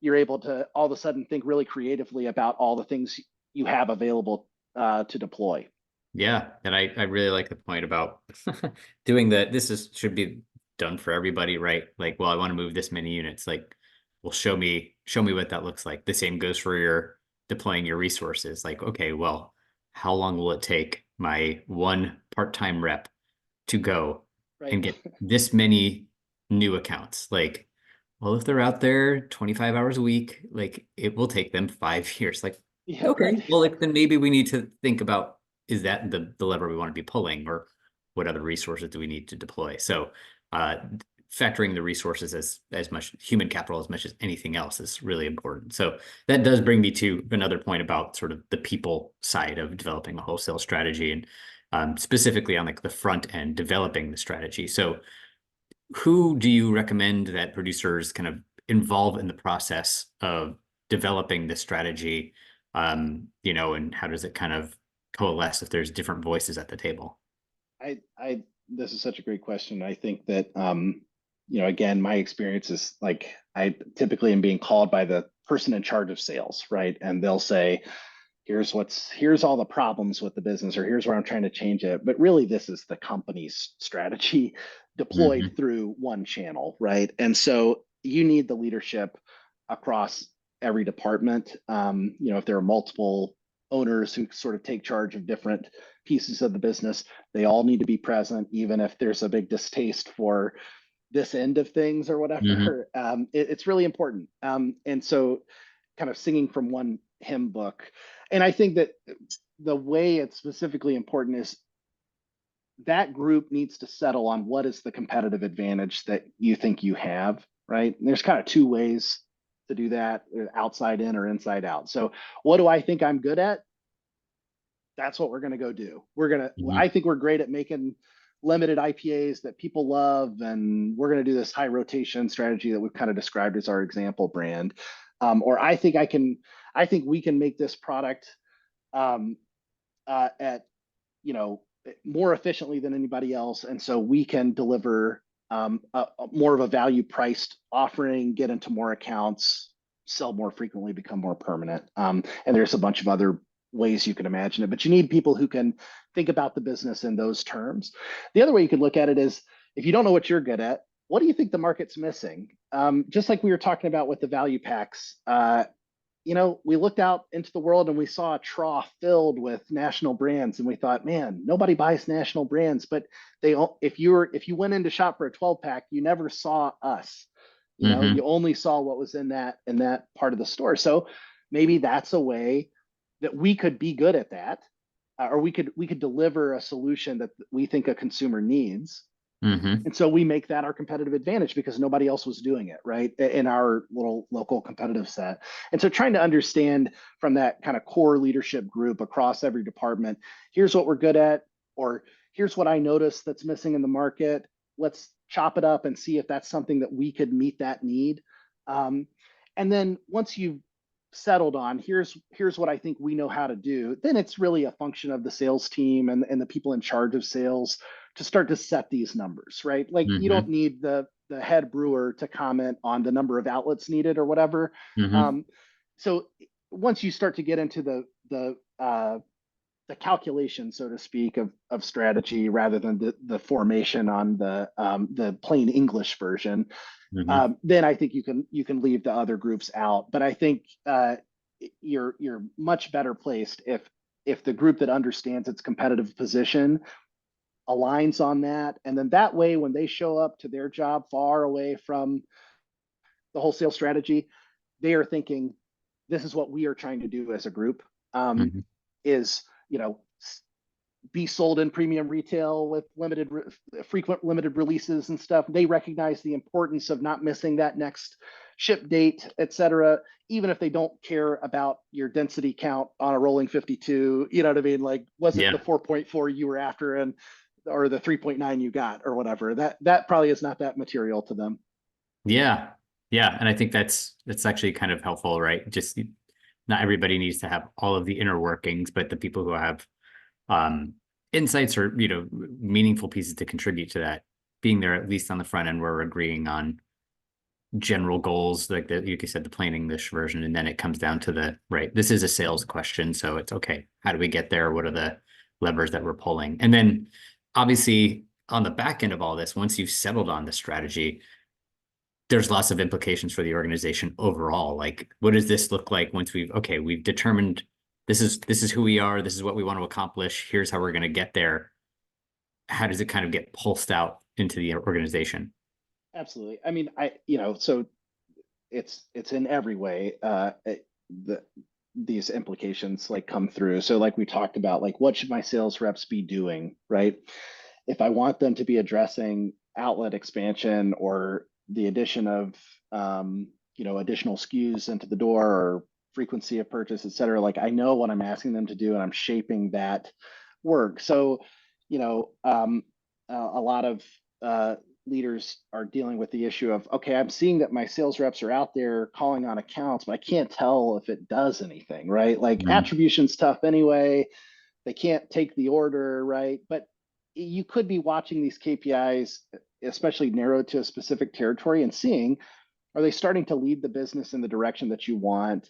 you're able to all of a sudden think really creatively about all the things you have available to deploy. Yeah, and I really like the point about doing that. Should be done for everybody, right? Like, well, I want to move this many units. Like, well, show me what that looks like. The same goes for your deploying your resources. Like, okay, well, how long will it take my one part-time rep to go and Right. get this many new accounts? Like, well, if they're out there 25 hours a week, like it will take them 5 years. Like, Yeah, okay, right. well, like then maybe we need to think about, is that the lever we want to be pulling, or what other resources do we need to deploy? So factoring the resources as much human capital as much as anything else is really important. So that does bring me to another point about sort of the people side of developing a wholesale strategy, and specifically on like the front end developing the strategy. So who do you recommend that producers kind of involve in the process of developing the strategy? And how does it kind of coalesce if there's different voices at the table? I this is such a great question. I think that again, my experience is like I typically am being called by the person in charge of sales, right? And they'll say, here's all the problems with the business, or here's where I'm trying to change it. But really, this is the company's strategy deployed Mm-hmm. through one channel, right? And so you need the leadership across every department. If there are multiple owners who sort of take charge of different pieces of the business, they all need to be present, even if there's a big distaste for this end of things or Mm-hmm. whatever. It's really important. And so kind of singing from one hymn book. And I think that the way it's specifically important is that group needs to settle on what is the competitive advantage that you think you have, right? And there's kind of two ways to do that, outside in or inside out. So what do I think I'm good at? That's what we're going to go do. I think we're great at making limited IPAs that people love, and we're going to do this high rotation strategy that we've kind of described as our example brand. Or I think we can make this product at more efficiently than anybody else, and so we can deliver more of a value priced offering, get into more accounts, sell more frequently, become more permanent. And there's a bunch of other ways you can imagine it, but you need people who can think about the business in those terms. The other way you could look at it is, if you don't know what you're good at, what do you think the market's missing? Just like we were talking about with the value packs, we looked out into the world and we saw a trough filled with national brands, and we thought, man, nobody buys national brands. But if you went in to shop for a 12-pack, you never saw us. Mm-hmm. You only saw what was in that part of the store. So maybe that's a way that we could be good at that, or we could deliver a solution that we think a consumer needs. Mm-hmm. And so we make that our competitive advantage because nobody else was doing it, right, in our little local competitive set. And so trying to understand from that kind of core leadership group across every department, here's what we're good at, or here's what I noticed that's missing in the market. Let's chop it up and see if that's something that we could meet that need. And then once you've settled on, here's what I think we know how to do, then it's really a function of the sales team and the people in charge of sales to start to set these numbers, right? Like you Mm-hmm. don't need the head brewer to comment on the number of outlets needed or whatever. Mm-hmm. So once you start to get into the calculation, so to speak, of strategy rather than the formation on the plain English version, Mm-hmm. then I think you can leave the other groups out. But I think you're much better placed if the group that understands its competitive position aligns on that, and then that way when they show up to their job far away from the wholesale strategy, they are thinking, this is what we are trying to do as a group, Mm-hmm. is be sold in premium retail with frequent limited releases and stuff. They recognize the importance of not missing that next ship date, et cetera, even if they don't care about your density count on a rolling 52. You know what I mean? Like, was it Yeah. the 4.4 you were after or the 3.9 you got or whatever? That probably is not that material to them. Yeah. Yeah. And I think that's actually kind of helpful, right? Just not everybody needs to have all of the inner workings, but the people who have insights or, meaningful pieces to contribute to that, being there at least on the front end where we're agreeing on general goals, like you said, the plain English version, and then it comes down to this is a sales question, so it's okay, how do we get there, what are the levers that we're pulling? And then obviously on the back end of all this, once you've settled on the strategy, there's lots of implications for the organization overall. Like, what does this look like once we've determined this is who we are, this is what we want to accomplish, here's how we're going to get there? How does it kind of get pulsed out into the organization? Absolutely. I mean, so it's in every way, these implications like come through. So like we talked about, like, what should my sales reps be doing, right? If I want them to be addressing outlet expansion or the addition of, additional SKUs into the door or frequency of purchase, et cetera, like I know what I'm asking them to do and I'm shaping that work. So, a lot of leaders are dealing with the issue of, okay, I'm seeing that my sales reps are out there calling on accounts, but I can't tell if it does anything, right? Like attribution's tough anyway. They can't take the order, right? But you could be watching these KPIs, especially narrowed to a specific territory, and seeing, are they starting to lead the business in the direction that you want?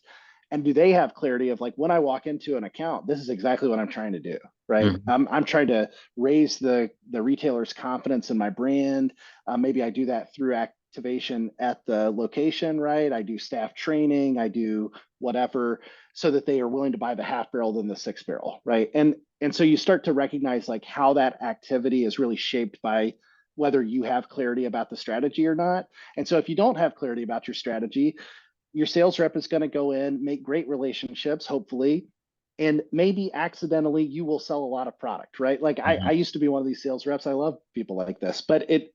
And do they have clarity of, like, when I walk into an account, this is exactly what I'm trying to do, right? I'm trying to raise the retailer's confidence in my brand. Maybe I do that through activation at the location, right? I do staff training, I do whatever, so that they are willing to buy the half barrel than the 6 barrel, right? And so you start to recognize like how that activity is really shaped by whether you have clarity about the strategy or not. And so if you don't have clarity about your strategy, your sales rep is going to go in, make great relationships, hopefully, and maybe accidentally you will sell a lot of product, right? Like I used to be one of these sales reps. I love people like this, but it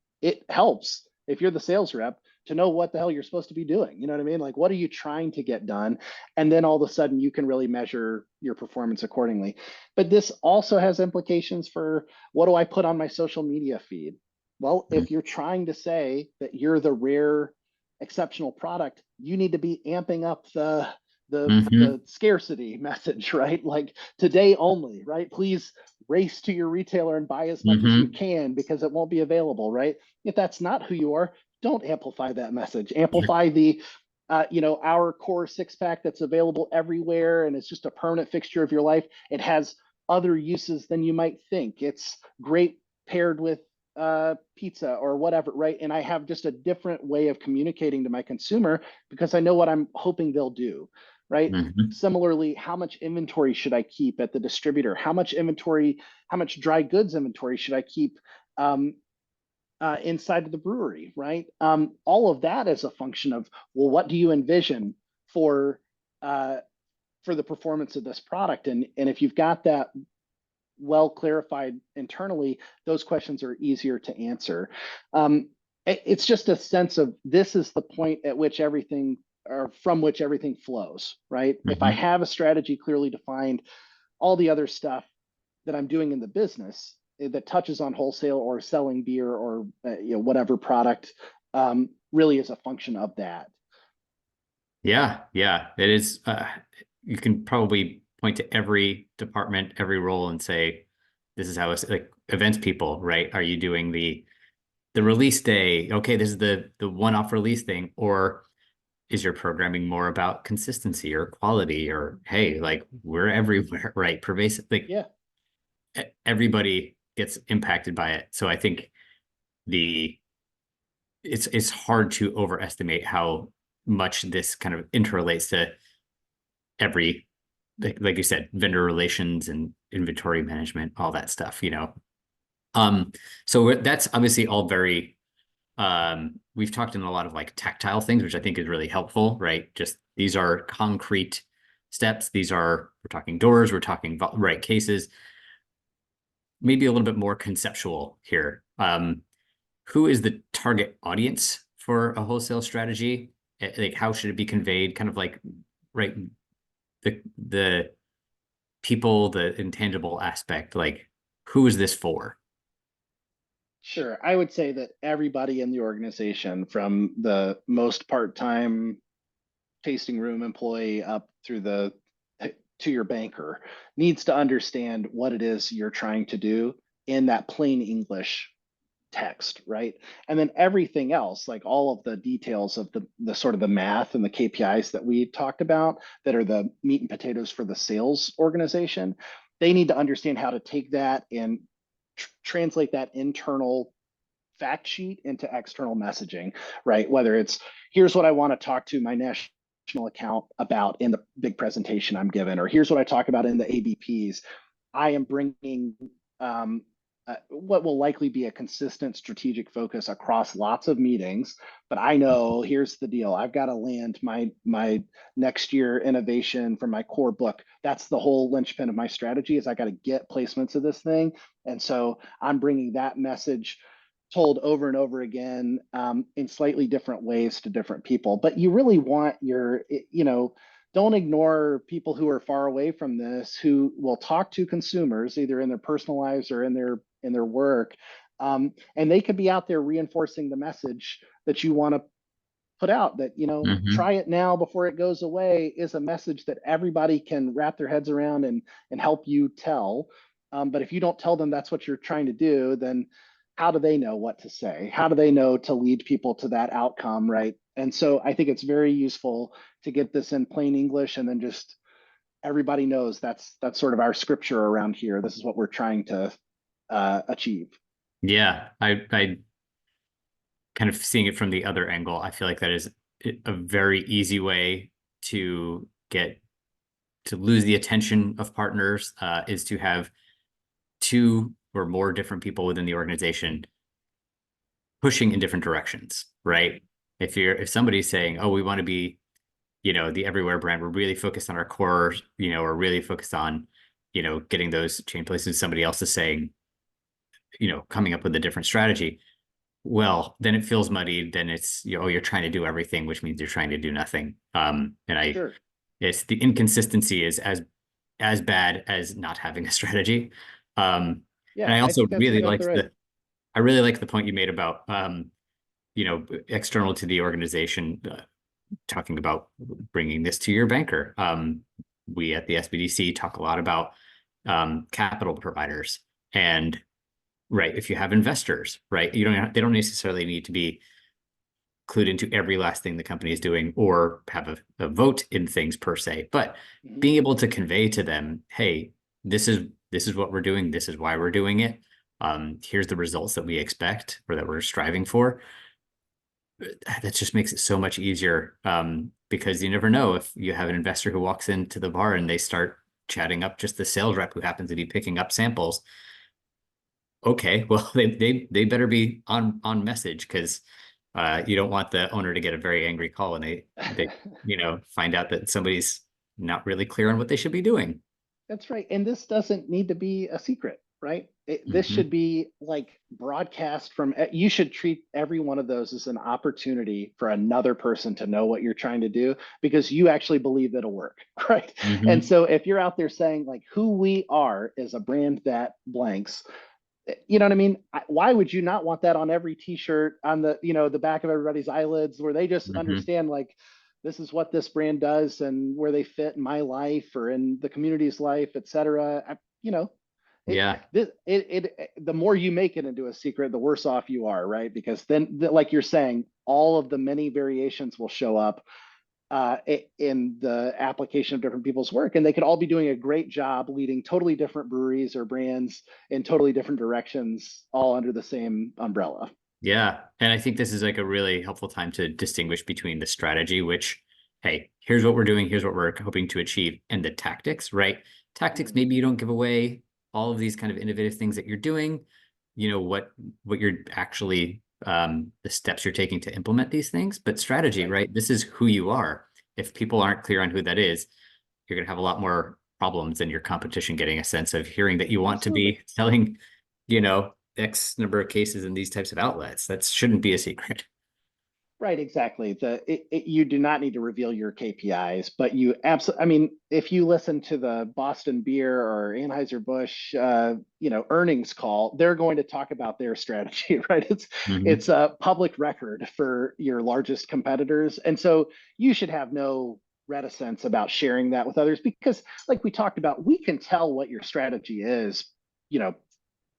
helps if you're the sales rep to know what the hell you're supposed to be doing. You know what I mean? Like, what are you trying to get done? And then all of a sudden you can really measure your performance accordingly. But this also has implications for, what do I put on my social media feed? Well, if you're trying to say that you're the rare exceptional product, you need to be amping up the scarcity message, right? Like, today only, right? Please race to your retailer and buy as much as you can because it won't be available, right? If that's not who you are, don't amplify that message. Amplify the our core 6-pack that's available everywhere and it's just a permanent fixture of your life. It has other uses than you might think. It's great paired with pizza or whatever, right? And I have just a different way of communicating to my consumer because I know what I'm hoping they'll do, right? Similarly, how much inventory should I keep at the distributor? How much dry goods inventory should I keep inside of the brewery, right? All of that is a function of, well, what do you envision for the performance of this product? And if you've got that well clarified internally, those questions are easier to answer. It's just a sense of, this is the point at which everything, or from which everything flows, right? If I have a strategy clearly defined, all the other stuff that I'm doing in the business that touches on wholesale or selling beer or whatever product really is a function of that. Yeah, it is. You can probably point to every department, every role, and say, this is how it's like. Events people, right? Are you doing the release day? Okay, this is the one-off release thing, or is your programming more about consistency or quality, or hey, like, we're everywhere, right? Pervasive, like, everybody gets impacted by it. So I think it's hard to overestimate how much this kind of interrelates to every, like you said, vendor relations and inventory management, all that stuff, So that's obviously all very, we've talked in a lot of like tactile things, which I think is really helpful, right? Just, these are concrete steps. We're talking doors, we're talking right cases, maybe a little bit more conceptual here. Who is the target audience for a wholesale strategy? Like, how should it be conveyed? Kind of like, right, the people, the intangible aspect, like, who is this for? Sure. I would say that everybody in the organization, from the most part-time tasting room employee up through the to your banker needs to understand what it is you're trying to do in that plain English text, right? And then everything else, like all of the details of the sort of the math and the KPIs that we talked about that are the meat and potatoes for the sales organization, they need to understand how to take that and translate that internal fact sheet into external messaging, right? Whether it's here's what I want to talk to my national account about in the big presentation I'm given, or here's what I talk about in the ABPs. I am bringing what will likely be a consistent strategic focus across lots of meetings, but I know here's the deal. I've got to land my next year innovation from my core book. That's the whole linchpin of my strategy is I got to get placements of this thing. And so I'm bringing that message told over and over again in slightly different ways to different people. But you really want your, don't ignore people who are far away from this, who will talk to consumers either in their personal lives or in their work. And they could be out there reinforcing the message that you want to put out that, try it now before it goes away is a message that everybody can wrap their heads around and help you tell. But if you don't tell them that's what you're trying to do, then how do they know what to say? How do they know to lead people to that outcome, right? And so I think it's very useful to get this in plain English, and then just everybody knows that's sort of our scripture around here. This is what we're trying to achieve. Yeah, I kind of seeing it from the other angle. I feel like that is a very easy way to lose the attention of partners, is to have two or more different people within the organization pushing in different directions, right? If somebody's saying, oh, we want to be, the everywhere brand, we're really focused on our core, or really focused on, getting those chain places, somebody else is saying, coming up with a different strategy. Well, then it feels muddied. Then it's, you're trying to do everything, which means you're trying to do nothing. Sure. It's the inconsistency is as bad as not having a strategy. Yeah, and I also think that's really exactly like right. I really like the point you made about, external to the organization, talking about bringing this to your banker. We at the SBDC talk a lot about capital providers, and right, if you have investors, right, they don't necessarily need to be clued into every last thing the company is doing or have a vote in things per se, but being able to convey to them, hey, this is what we're doing, this is why we're doing it. Here's the results that we expect or that we're striving for. That just makes it so much easier, because you never know if you have an investor who walks into the bar and they start chatting up just the sales rep who happens to be picking up samples. Okay, well, they better be on message, because you don't want the owner to get a very angry call when they find out that somebody's not really clear on what they should be doing. That's right. And this doesn't need to be a secret, right? This should be like broadcast from, you should treat every one of those as an opportunity for another person to know what you're trying to do, because you actually believe it'll work, right? And so if you're out there saying like who we are is a brand that blanks, you know what I mean? Why would you not want that on every t-shirt, on the, the back of everybody's eyelids, where they just understand like, this is what this brand does and where they fit in my life or in the community's life, et cetera. Yeah. The more you make it into a secret, the worse off you are, right? Because then, like you're saying, all of the many variations will show up in the application of different people's work, and they could all be doing a great job leading totally different breweries or brands in totally different directions, all under the same umbrella. Yeah. And I think this is like a really helpful time to distinguish between the strategy, which, hey, here's what we're doing, here's what we're hoping to achieve, and the tactics, right? Tactics, maybe you don't give away all of these kind of innovative things that you're doing, what you're actually, the steps you're taking to implement these things, but strategy, right? This is who you are. If people aren't clear on who that is, you're going to have a lot more problems than your competition getting a sense of hearing that you want to be selling, X number of cases in these types of outlets. That shouldn't be a secret. Right, exactly. You do not need to reveal your KPIs, but you absolutely, I mean, if you listen to the Boston Beer or Anheuser-Busch, earnings call, they're going to talk about their strategy, right? Mhm. It's a public record for your largest competitors. And so you should have no reticence about sharing that with others because, like we talked about, we can tell what your strategy is, you know,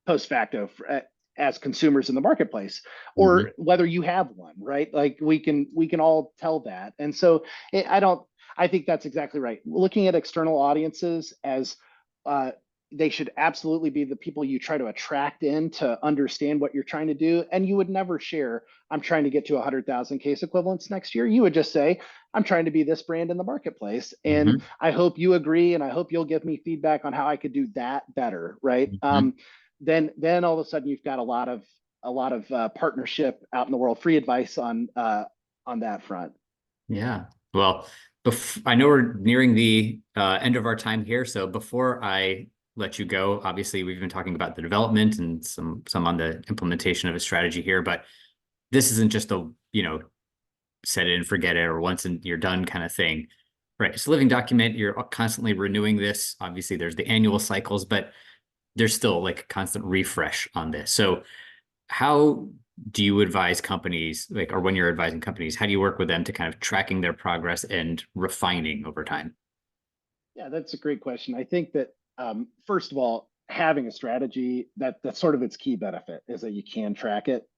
post facto as consumers in the marketplace, or Mhm. whether you have one, right? Like we can all tell that. And so I don't, I think that's exactly right. Looking at external audiences as uh, they should absolutely be the people you try to attract in to understand what you're trying to do. And you would never share, I'm trying to get to 100,000 case equivalents next year. You would just say, I'm trying to be this brand in the marketplace. And Mhm. I hope you agree. And I hope you'll give me feedback on how I could do that better. Right. Mhm. Then all of a sudden you've got a lot of partnership out in the world, free advice on that front. Yeah. Well, I know we're nearing the end of our time here. So before I let you go, obviously we've been talking about the development and some on the implementation of a strategy here, but this isn't just a, set it and forget it or once and you're done kind of thing. Right. It's a living document. You're constantly renewing this. Obviously, there's the annual cycles, but there's still like a constant refresh on this. So how do you advise companies, like, or when you're advising companies, how do you work with them to kind of tracking their progress and refining over time? Yeah, that's a great question. I think that first of all, having a strategy that's sort of its key benefit is that you can track it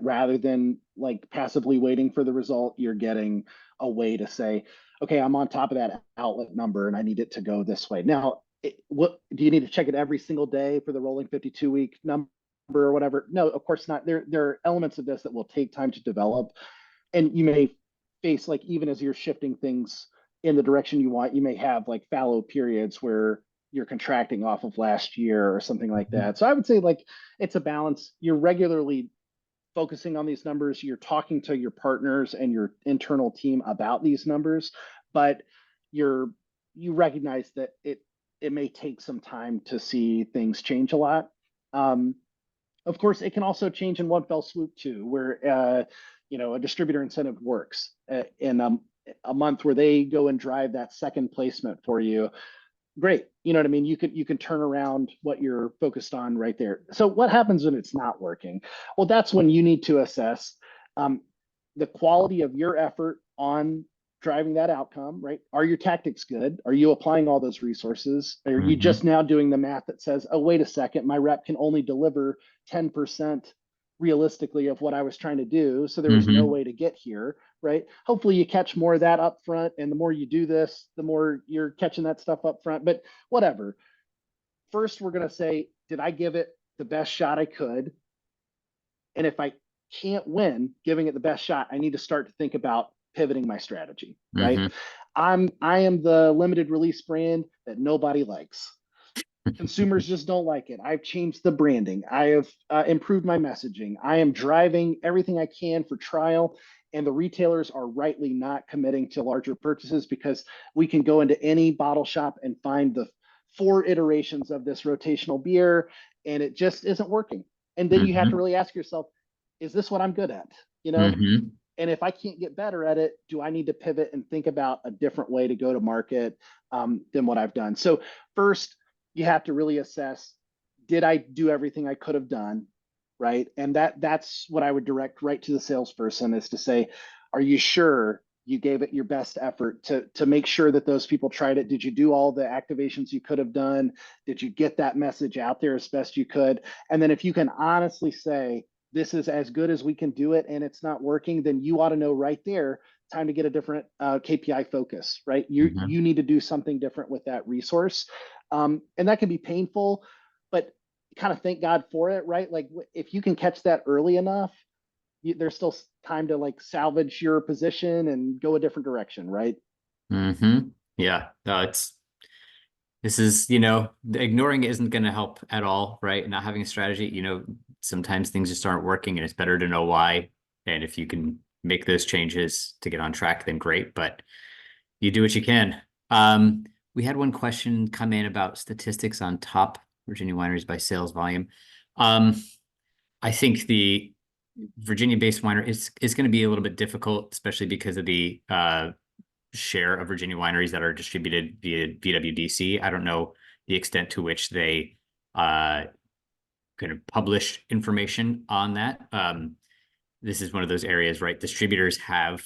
rather than like passively waiting for the result. You're getting a way to say, okay, I'm on top of that outlet number and I need it to go this way. Now, what do you need to check it every single day for the rolling 52-week number or whatever? No, of course not. There are elements of this that will take time to develop, and you may face, like, even as you're shifting things in the direction you want, you may have like fallow periods where you're contracting off of last year or something like that. So I would say, like, it's a balance. You're regularly focusing on these numbers, you're talking to your partners and your internal team about these numbers, but you recognize that it may take some time to see things change a lot. um, of course, it can also change in one fell swoop too, where a distributor incentive works in a month where they go and drive that second placement for you. Great, you know what I mean. You can turn around what you're focused on right there. So what happens when it's not working? Well, that's when you need to assess um, the quality of your effort on driving that outcome, right? Are your tactics good? Are you applying all those resources? Are you Mhm. just now doing the math that says, oh, wait a second, my rep can only deliver 10% realistically of what I was trying to do. So there was no Mhm. way to get here, right? Hopefully you catch more of that up front. And the more you do this, the more you're catching that stuff up front. But whatever. First, we're going to say, did I give it the best shot I could? And if I can't win giving it the best shot, I need to start to think about pivoting my strategy, right? Mhm. I am the limited release brand that nobody likes. Consumers just don't like it. I've changed the branding. I have improved my messaging. I am driving everything I can for trial. And the retailers are rightly not committing to larger purchases because we can go into any bottle shop and find the 4 iterations of this rotational beer, and it just isn't working. And then you have to Mhm. really ask yourself, is this what I'm good at? You know, Mhm. and if I can't get better at it, do I need to pivot and think about a different way to go to market than what I've done? So first, you have to really assess, did I do everything I could have done, right? And that's what I would direct right to the salesperson, is to say, are you sure you gave it your best effort to make sure that those people tried it? Did you do all the activations you could have done? Did you get that message out there as best you could? And then if you can honestly say, this is as good as we can do it and it's not working, then you ought to know right there, time to get a different KPI focus, right? You Mhm. need to do something different with that resource. And that can be painful, but kind of thank God for it, right? Like, if you can catch that early enough, there's still time to like salvage your position and go a different direction, right? Mhm. Yeah. No, this is, ignoring it isn't going to help at all, right? Not having a strategy, sometimes things just aren't working and it's better to know why. And if you can make those changes to get on track, then great. But you do what you can. We had one question come in about statistics on top Virginia wineries by sales volume. Um, I think Virginia-based winery is going to be a little bit difficult, especially because of the share of Virginia wineries that are distributed via VWDC. I don't know the extent to which they kind of publish information on that. This is one of those areas, right? Distributors have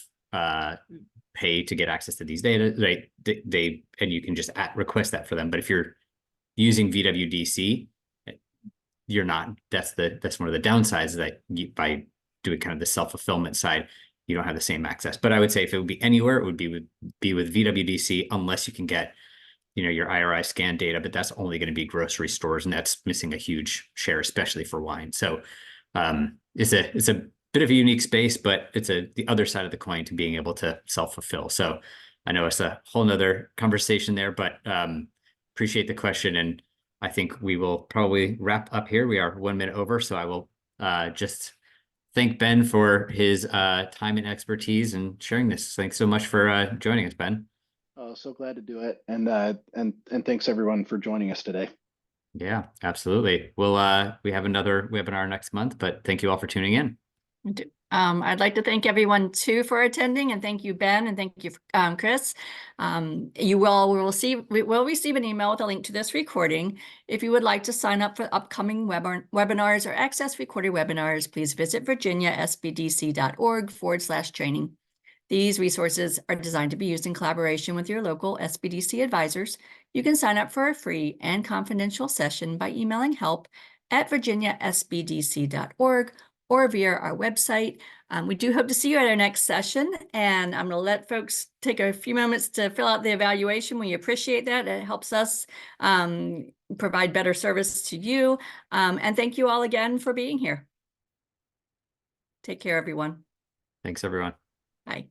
pay to get access to these data, right? They and you can just request that for them. But if you're using VWDC, you're not. That's one of the downsides that by doing kind of the self-fulfillment side, you don't have the same access. But I would say if it would be anywhere, it would be with VWDC, unless you can get, your IRI scan data, but that's only going to be grocery stores, and that's missing a huge share, especially for wine. So it's a bit of a unique space, but it's the other side of the coin to being able to self-fulfill. So I know it's a whole nother conversation there, but appreciate the question. And I think we will probably wrap up here. We are 1 minute over, so I will just thank Ben for his time and expertise and sharing this. Thanks so much for joining us, Ben. Oh, so glad to do it. And thanks everyone for joining us today. Yeah, absolutely. We have another webinar next month, but thank you all for tuning in. I'd like to thank everyone too for attending, and thank you, Ben, and thank you, Chris. We will receive an email with a link to this recording. If you would like to sign up for upcoming webinars or access recorded webinars, please visit virginiasbdc.org/training. These resources are designed to be used in collaboration with your local SBDC advisors. You can sign up for a free and confidential session by emailing help@virginiasbdc.org or via our website. We do hope to see you at our next session, and I'm going to let folks take a few moments to fill out the evaluation. We appreciate that. It helps us provide better service to you. And thank you all again for being here. Take care, everyone. Thanks, everyone. Bye.